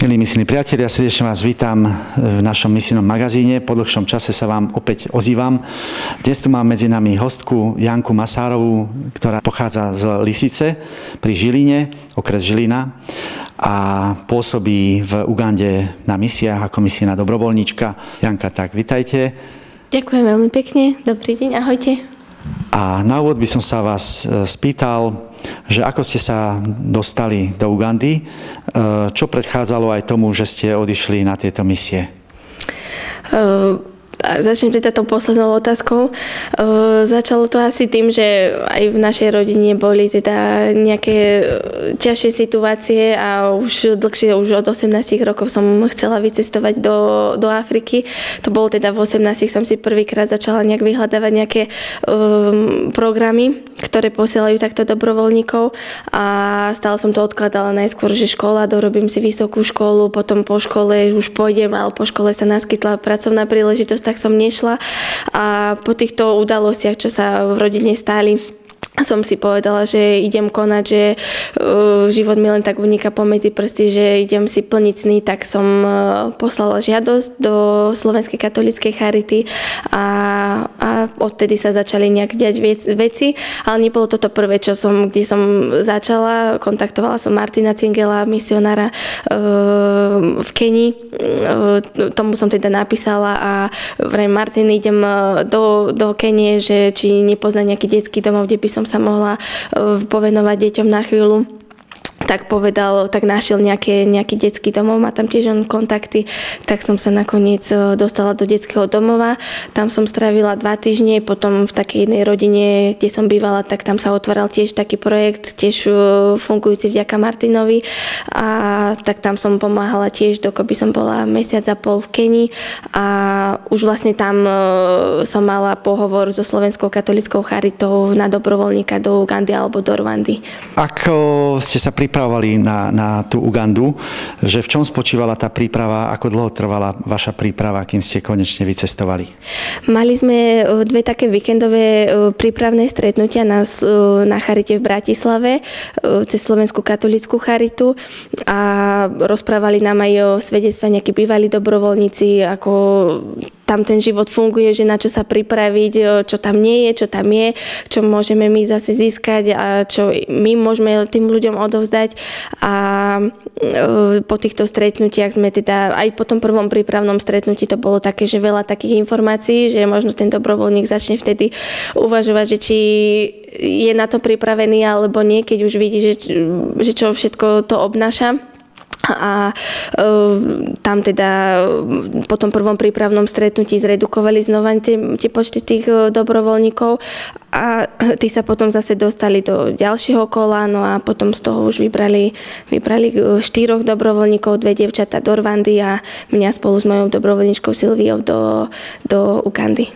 Milí misijní priatelia, srdečne vás vítam v našom misijnom magazíne. Po dlhšom čase sa vám opäť ozývam. Dnes tu mám medzi nami hostku Janku Masárovú, ktorá pochádza z Lisice pri Žiline, okres Žilina, a pôsobí v Ugande na misiách ako misijná dobrovoľníčka. Janka, tak vitajte. Ďakujem veľmi pekne. Dobrý deň, ahojte. A na úvod by som sa vás spýtal, že ako ste sa dostali do Ugandy, čo predchádzalo aj tomu, že ste odišli na tieto misie? Začnem teda tou poslednou otázkou. Začalo to asi tým, že aj v našej rodine boli teda nejaké ťažšie situácie a už dlhšie, už od 18 rokov som chcela vycestovať do Afriky. To bolo teda v 18 som si prvýkrát začala nejak vyhľadávať nejaké programy, ktoré posielajú takto dobrovoľníkov, a stále som to odkladala najskôr, že škola, dorobím si vysokú školu, potom po škole už pôjdem, ale po škole sa naskytla pracovná príležitosť, tak som nešla, a po týchto udalostiach, čo sa v rodine stali, som si povedala, že idem konať, že život mi len tak uniká pomedzi prsty, že idem si plniť sny, tak som poslala žiadosť do Slovenskej katolíckej charity a odtedy sa začali nejak diať veci, ale nebolo toto prvé, kde som začala. Kontaktovala som Martina Cingela, misionára v Kenii. Tomu som teda napísala a vraj Martin, idem do Kenie, že či nepozná nejaký detský domov, kde by som sa mohla povenovať deťom na chvíľu. Tak povedal, tak našiel nejaký detský domov, má tam tiež on kontakty, tak som sa nakoniec dostala do detského domova. Tam som strávila 2 týždne, potom v takej jednej rodine, kde som bývala, tak tam sa otváral tiež taký projekt, tiež fungujúci vďaka Martinovi, a tak tam som pomáhala tiež, dokopy som bola 1,5 mesiaca v Kenii, a už vlastne tam som mala pohovor so Slovenskou katolíckou charitou na dobrovoľníka do Ugandy alebo do Rwandy. Ako ste sa pripravovali na tú Ugandu, že v čom spočívala tá príprava, ako dlho trvala vaša príprava, kým ste konečne vycestovali? Mali sme 2 také víkendové prípravné stretnutia na charite v Bratislave cez Slovenskú katolícku charitu, a rozprávali nám aj o svedectve nejakí bývalí dobrovoľníci, ako tam ten život funguje, že na čo sa pripraviť, čo tam nie je, čo tam je, čo môžeme my zase získať a čo my môžeme tým ľuďom odovzdať. A po týchto stretnutiach sme teda, aj po tom prvom prípravnom stretnutí to bolo také, že veľa takých informácií, že možno ten dobrovoľník začne vtedy uvažovať, že či je na to pripravený alebo nie, keď už vidí, že čo všetko to obnáša. A tam teda po tom prvom prípravnom stretnutí zredukovali znova tie počty tých dobrovoľníkov, a tí sa potom zase dostali do ďalšieho kola, no a potom z toho už vybrali 4 dobrovoľníkov, 2 dievčatá do Rwandy a mňa spolu s mojou dobrovoľníčkou Silviou do Ugandy.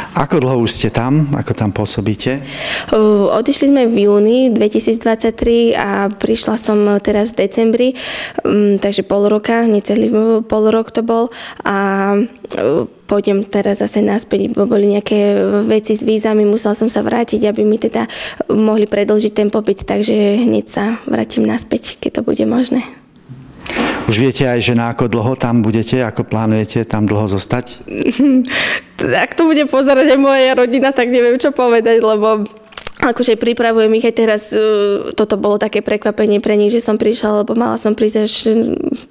Ako dlho už ste tam? Ako tam pôsobíte? Odišli sme v júni 2023 a prišla som teraz v decembri, takže pol roka, necelý pol rok to bol, a pôjdem teraz zase naspäť, bo boli nejaké veci s vízami, musela som sa vrátiť, aby mi teda mohli predĺžiť ten pobyt, takže hneď sa vrátim naspäť, keď to bude možné. Už viete aj, že na ako dlho tam budete, ako plánujete tam dlho zostať? Ak to bude pozerať aj moja rodina, tak neviem, čo povedať, lebo akože pripravujem ich aj teraz. Toto bolo také prekvapenie pre nich, že som prišla, lebo mala som prísť až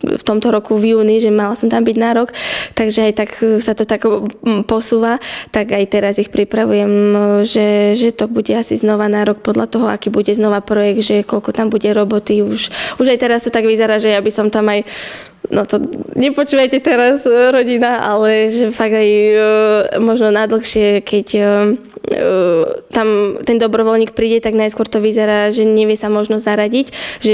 v tomto roku v júni, že mala som tam byť na rok, takže aj tak sa to tak posúva, tak aj teraz ich pripravujem, že to bude asi znova na rok podľa toho, aký bude znova projekt, že koľko tam bude roboty. Už aj teraz to tak vyzerá, že ja by som tam aj, no to nepočúvajte teraz rodina, ale že fakt aj možno na dlhšie, keď tam ten dobrovoľník príde, tak najskôr to vyzerá, že nevie sa možno zaradiť, že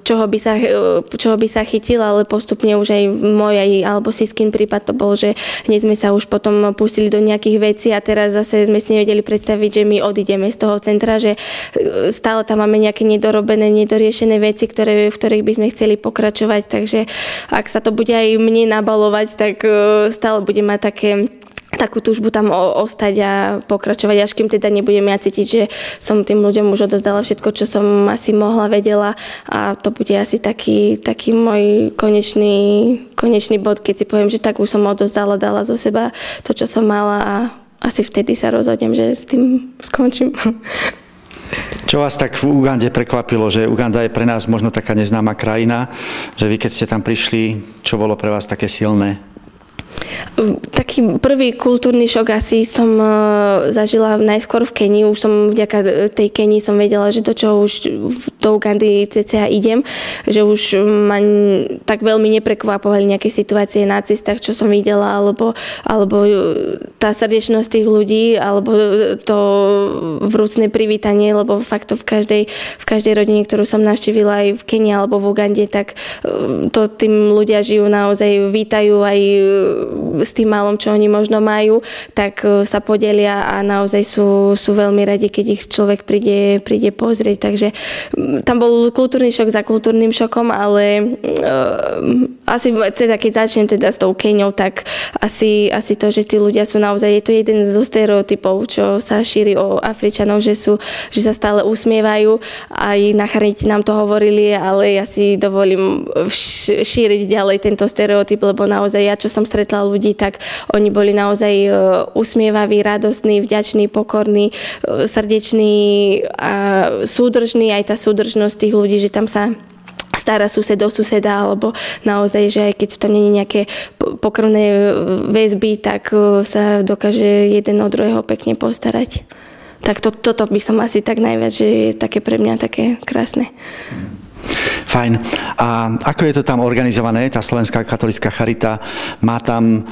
čoho by sa chytil, ale postupne už aj môj alebo Siskin prípad to bol, že hneď sme sa už potom pustili do nejakých vecí a teraz zase sme si nevedeli predstaviť, že my odídeme z toho centra, že stále tam máme nejaké nedorobené, nedoriešené veci, v ktorých by sme chceli pokračovať, takže ak sa to bude aj mne nabalovať, tak stále budem mať takú túžbu tam ostať a pokračovať, až kým teda nebudem ja cítiť, že som tým ľuďom už odozdala všetko, čo som asi mohla, vedela a to bude asi taký môj konečný bod, keď si poviem, že tak už som odozdala, dala zo seba to, čo som mala a asi vtedy sa rozhodnem, že s tým skončím. Čo vás tak v Ugande prekvapilo, že Uganda je pre nás možno taká neznáma krajina, že vy keď ste tam prišli, čo bolo pre vás také silné? Taký prvý kultúrny šok asi som zažila najskôr v Kenii. Už som vďaka tej Kenii som vedela, že do čoho už do Ugandy cca idem, že už ma tak veľmi neprekvapovali nejaké situácie na cestách, čo som videla, alebo tá srdečnosť tých ľudí, alebo to vrúcne privítanie, lebo fakt to v každej rodine, ktorú som navštívila aj v Kenii alebo v Ugande, tak to tým ľudia žijú, naozaj vítajú aj s tým malom, čo oni možno majú, tak sa podelia a naozaj sú veľmi radi, keď ich človek príde pozrieť. Takže tam bol kultúrny šok za kultúrnym šokom, ale asi teda, keď začnem teda s tou Keňou, tak asi to, že tí ľudia sú naozaj, je to jeden zo stereotypov, čo sa šíri o Afričanoch, že sa stále usmievajú. Aj na Charite nám to hovorili, ale ja si dovolím šíriť ďalej tento stereotyp, lebo naozaj ja, čo som stretla ľudí, tak oni boli naozaj usmievaví, radostní, vďační, pokorní, srdeční a súdržní. Aj tá súdržnosť tých ľudí, že tam sa stará sused do suseda, alebo naozaj, že aj keď sú tam nejaké pokrvné väzby, tak sa dokáže jeden od druhého pekne postarať. Tak toto by som asi tak najviac, že je také pre mňa také krásne. Fajn. A ako je to tam organizované, tá Slovenská katolická charita? Má tam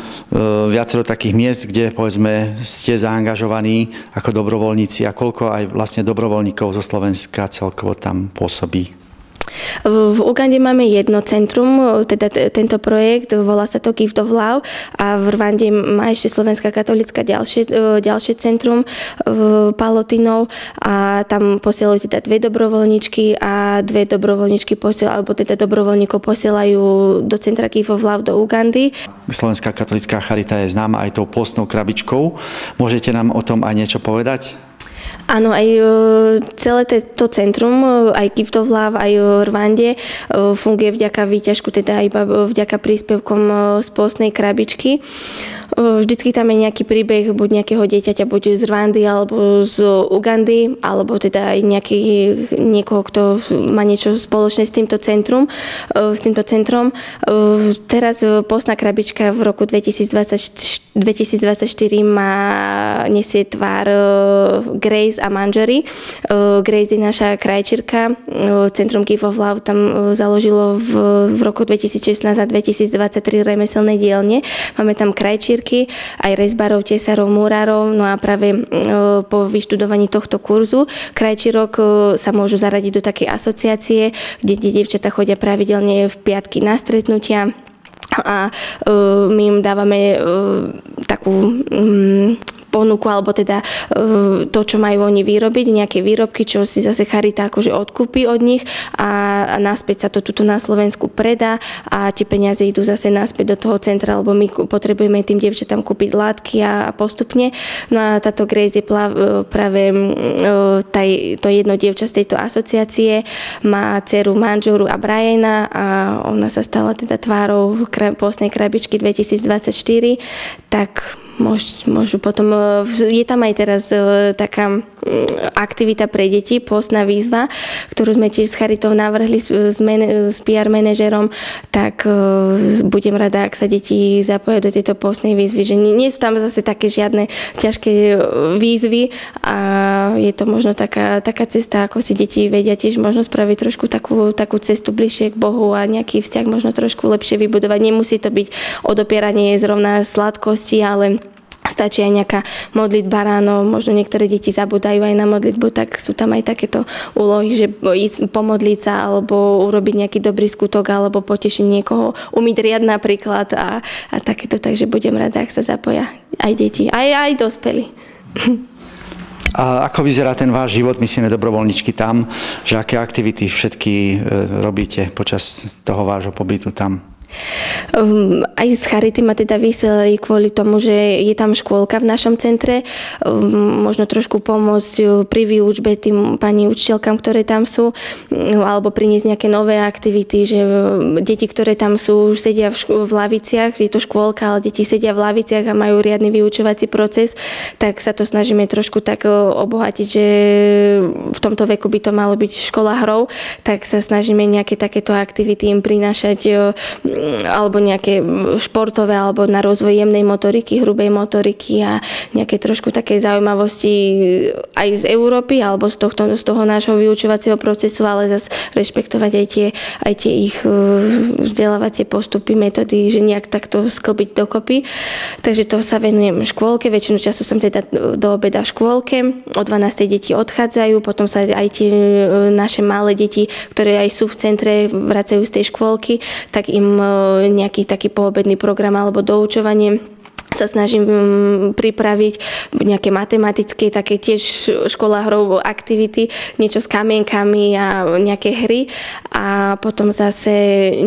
viacero takých miest, kde povedzme ste zaangažovaní ako dobrovoľníci a koľko aj vlastne dobrovoľníkov zo Slovenska celkovo tam pôsobí? V Ugande máme jedno centrum, teda tento projekt, volá sa to Gift of Love a v Rwande má ešte Slovenská katolická ďalšie centrum Palotinov a tam posielajú teda 2 dobrovoľníčky a 2 dobrovoľníčky alebo teda dobrovoľníkov posielajú do centra Gift of Love do Ugandy. Slovenská katolická charita je známa aj tou pôstnou krabičkou. Môžete nám o tom aj niečo povedať? Áno, aj celé to centrum, aj Gift of Love, aj v Rwande funguje vďaka výťažku, teda iba vďaka príspevkom z pôstnej krabičky. Vždycky tam je nejaký príbeh buď nejakého dieťaťa, buď z Rwandy alebo z Ugandy, alebo teda aj niekoho, kto má niečo spoločné s týmto centrom. Teraz pôstna krabička v roku 2024 nesie tvár Grace a Manžory. Grace je naša krajčírka. Centrum Gift of Love tam založilo v roku 2016 a 2023 remeselné dielne. Máme tam krajčírky, aj rezbarov, tesarov, múrarov. No a práve po vyštudovaní tohto kurzu krajčírok sa môžu zaradiť do takej asociácie, kde dievčatá chodia pravidelne v piatky na stretnutia a my im dávame takú ponuku, alebo teda to, čo majú oni vyrobiť, nejaké výrobky, čo si zase charita akože odkúpi od nich a naspäť sa to tuto na Slovensku predá a tie peniaze idú zase naspäť do toho centra, lebo my potrebujeme tým dievčatám kúpiť látky a postupne. No a táto Grace je práve to jedno dievča z tejto asociácie, má dceru Manžoru a Briana a ona sa stala teda tvárou pôstnej krabičky 2024, tak môžu potom, je tam aj teraz taká aktivita pre deti, pôstna výzva, ktorú sme tiež s Charitou navrhli s PR manažerom, tak budem rada, ak sa deti zapoja do tejto pôstnej výzvy, že nie sú tam zase také žiadne ťažké výzvy a je to možno taká cesta, ako si deti vedia tiež možno spraviť trošku takú cestu bližšie k Bohu a nejaký vzťah možno trošku lepšie vybudovať. Nemusí to byť odopieranie zrovna sladkosti, ale stačí aj nejaká modlitba ráno, možno niektoré deti zabúdajú aj na modlitbu, tak sú tam aj takéto úlohy, že ísť pomodliť sa alebo urobiť nejaký dobrý skutok alebo potešiť niekoho, umyť riad napríklad a takéto, takže budem rada, ak sa zapoja aj deti, aj dospelí. A ako vyzerá ten váš život, myslíme dobrovoľničky tam, že aké aktivity všetky robíte počas toho vášho pobytu tam? Aj z Charity ma teda vyselili kvôli tomu, že je tam škôlka v našom centre. Možno trošku pomôcť pri výučbe tým pani učiteľkám, ktoré tam sú, alebo priniesť nejaké nové aktivity, že deti, ktoré tam sú, už sedia v laviciach, je to škôlka, ale deti sedia v laviciach a majú riadny vyučovací proces, tak sa to snažíme trošku tak obohatiť, že v tomto veku by to malo byť škola hrou, tak sa snažíme nejaké takéto aktivity im prinášať alebo nejaké športové, alebo na rozvoj jemnej motoriky, hrubej motoriky a nejaké trošku také zaujímavosti aj z Európy, alebo z toho nášho vyučovacieho procesu, ale zase rešpektovať aj tie ich vzdelávacie postupy, metódy, že nejak takto sklbiť dokopy. Takže to sa venujem škôlke, väčšinu času som teda do obeda v škôlke, o 12. deti odchádzajú, potom sa aj tie naše malé deti, ktoré aj sú v centre, vracajú z tej škôlky, tak im nejaký taký poobedný program alebo doučovanie sa snažím pripraviť, nejaké matematické, také tiež škola hrou aktivity, niečo s kamienkami a nejaké hry a potom zase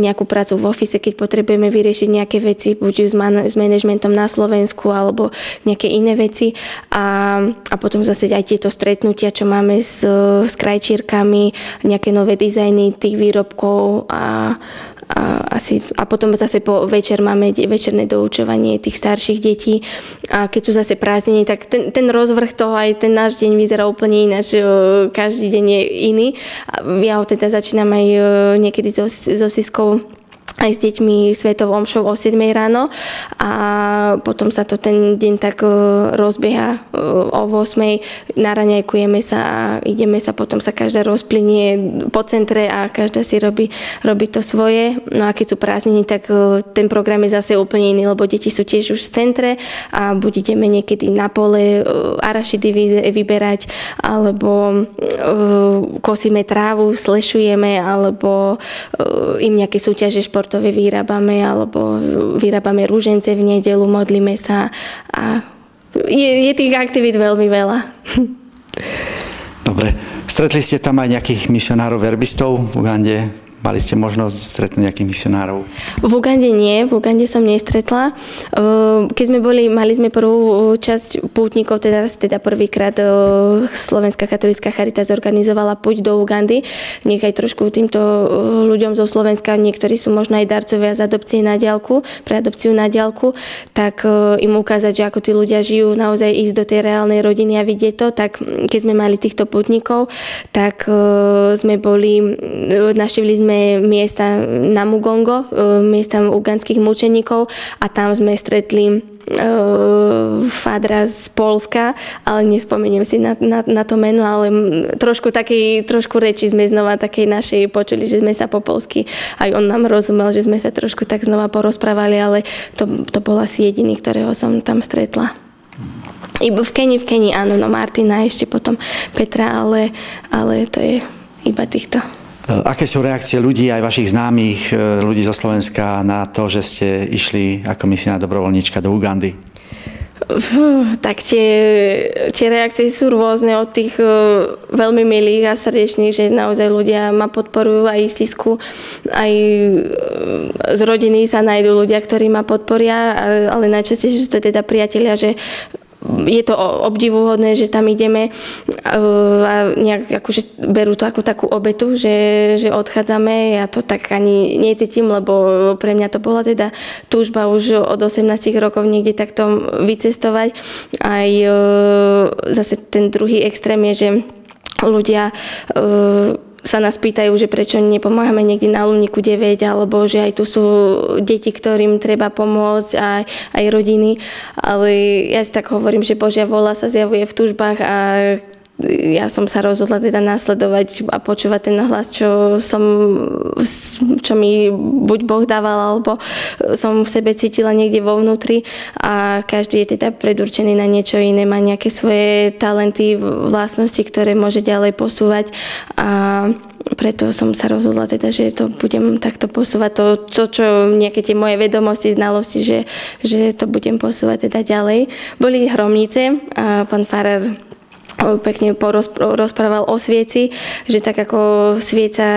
nejakú prácu v office, keď potrebujeme vyriešiť nejaké veci, buď s manažmentom na Slovensku alebo nejaké iné veci a potom zase aj tieto stretnutia, čo máme s krajčírkami, nejaké nové dizajny tých výrobkov a potom zase po večer máme večerné doučovanie tých starších detí a keď sú zase prázdniny, tak ten rozvrh toho aj ten náš deň vyzerá úplne ináč, každý deň je iný. Ja ho teda začínam aj niekedy so Siskou aj s deťmi svetou omšou o 7 ráno a potom sa to ten deň tak rozbieha o 8 naraňajkujeme sa a ideme sa, potom sa každá rozplynie po centre a každá si robí to svoje. No a keď sú prázdniny, tak ten program je zase úplne iný, lebo deti sú tiež už v centre a buď ideme niekedy na pole arašidy vyberať, alebo kosíme trávu, slešujeme, alebo im nejaké súťaže športové vyrábame, alebo vyrábame ružence v nedeľu, modlíme sa a je tých aktivít veľmi veľa. Dobre. Stretli ste tam aj nejakých misionárov verbistov v Ugande? Mali ste možnosť stretnúť nejakých misionárov? V Ugande nie, v Ugande som nestretla. Keď sme mali sme prvú časť pútnikov, teda prvýkrát Slovenská katolícka charita zorganizovala púť do Ugandy. Nech aj trošku týmto ľuďom zo Slovenska, niektorí sú možno aj darcovia z adopcie na diaľku, pre adopciu na diaľku, tak im ukázať, že ako tí ľudia žijú, naozaj ísť do tej reálnej rodiny a vidieť to. Tak keď sme mali týchto pútnikov, tak sme navštívili sme miesta na Mugongo, miesta ugandských mučeníkov a tam sme stretli fádra z Poľska, ale nespomeniem si na to meno, ale trošku reči sme znova takej našej počuli, že sme sa po poľsky, aj on nám rozumel, že sme sa trošku tak znova porozprávali, ale to bol asi jediný, ktorého som tam stretla. Iba v Keni áno, no Martina, ešte potom Petra, ale to je iba týchto. Aké sú reakcie ľudí, aj vašich známych, ľudí zo Slovenska na to, že ste išli ako misijná dobrovoľníčka do Ugandy? Tak tie reakcie sú rôzne, od tých veľmi milých a srdečných, že naozaj ľudia ma podporujú, aj Sisku, aj z rodiny sa nájdú ľudia, ktorí ma podporia, ale najčastejšie sú to teda priatelia, že je to obdivuhodné, že tam ideme a nejak akože berú to ako takú obetu, že odchádzame. Ja to tak ani necítim, lebo pre mňa to bola teda túžba už od 18 rokov niekde takto vycestovať. Aj zase ten druhý extrém je, že ľudia sa nás pýtajú, že prečo nepomáhame niekde na Luníku 9, alebo že aj tu sú deti, ktorým treba pomôcť, aj rodiny. Ale ja si tak hovorím, že Božia vôľa sa zjavuje v túžbách a ja som sa rozhodla teda nasledovať a počúvať ten hlas, čo mi buď Boh dával, alebo som v sebe cítila niekde vo vnútri, a každý je teda predurčený na niečo iné, má nejaké svoje talenty, vlastnosti, ktoré môže ďalej posúvať, a preto som sa rozhodla teda, že to budem takto posúvať, to čo nejaké tie moje vedomosti, znalosti, že to budem posúvať teda ďalej. Boli hromnice a pán farár pekne rozprával o svieci, že tak ako svieca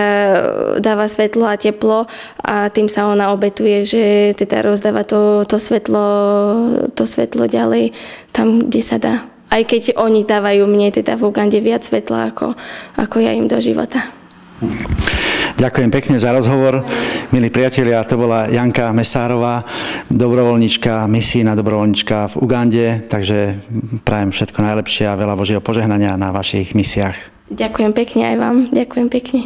dáva svetlo a teplo a tým sa ona obetuje, že teda rozdáva to svetlo ďalej tam, kde sa dá. Aj keď oni dávajú mne teda v Ugande viac svetla ako ja im do života. Ďakujem pekne za rozhovor. Milí priatelia, to bola Janka Mesárová, dobrovoľníčka, misijná dobrovoľníčka v Ugande, takže prajem všetko najlepšie a veľa Božieho požehnania na vašich misiách. Ďakujem pekne aj vám. Ďakujem pekne.